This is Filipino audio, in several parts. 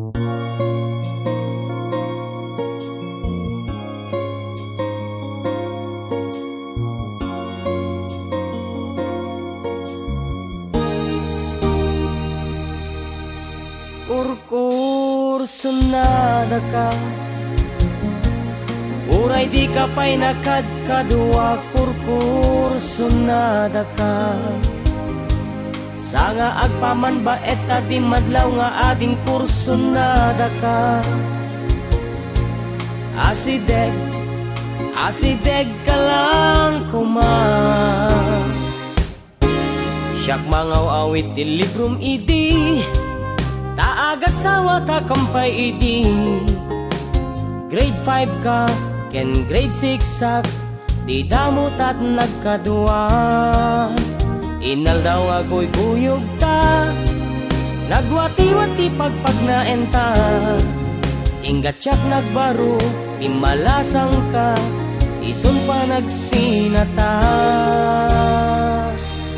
Kurkurso na ka, uray di ka pa'y nakadkadua. Kurkurso na ka, sanga agpaman ba eta di madlaw nga ading kurso na ka. Asideg, asideg ka lang kuma, siyak mangaw awit di librum idi, taagasawa ta kampay idi. Grade 5 ka, ken grade 6 sak, di damot at nagkadua. Inal daw nga kuyog ta, nagwati-wati pagpag naenta. Ingat siyak nagbaro, imalasang ka, ison pa nagsinata.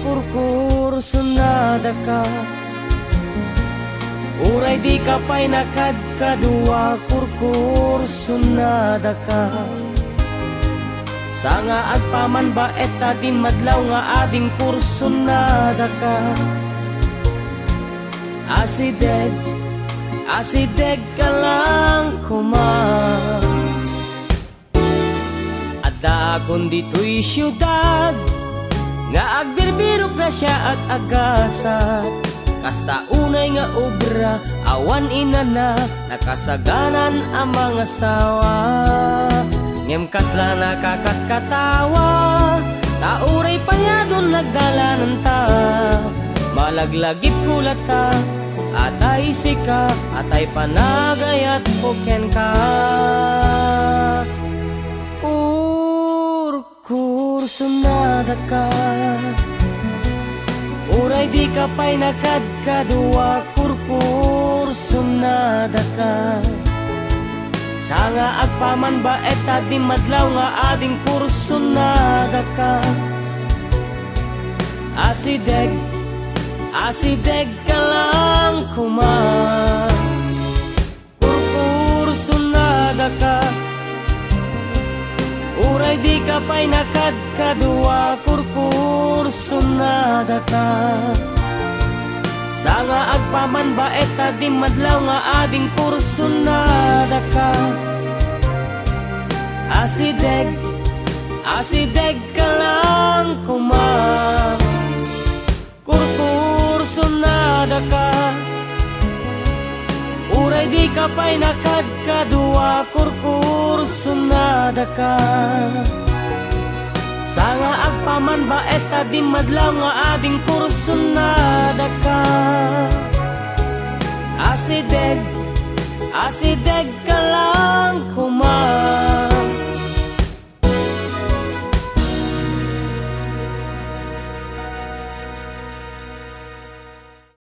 Kurkurso na ka, uray di ka pa'y nakadkadua. Kurkurso na ka, sanga agpaman ba eta di madlaw nga ading kurso na ka. Asideg, asideg ka lang kuma, adda akon dito'y siyudad, nga agbirbirok na siya at agasa. Kasta unay nga obra, awan inana, nakasaganan ang mga sawa. Ngem kasla nakakatkatawa, tauray payadon nagdalanan ta. Malaglagip kulata, atay sika, atay panagayat poken ka. Kurkurso na ka, uray di ka pa'y nakadkadua. Kurkurso na ka, sanga agpaman ba eta di madlaw nga ading kurso na ka. Asideg, asideg ka lang kuma, kurkurso na ka, uray di ka pa'y nakadkadua. Kurkurso na ka, sanga agpaman ba eta di madlaw nga ading kurso na ka. Asideg, asideg ka lang kuma, kurkurso na ka, uray di ka pa'y nakadkadua. Kurkurso na ka, sanga agpaman ba eta di madlaw nga ading kurso na ka. Asideg, asideg ka lang kuma.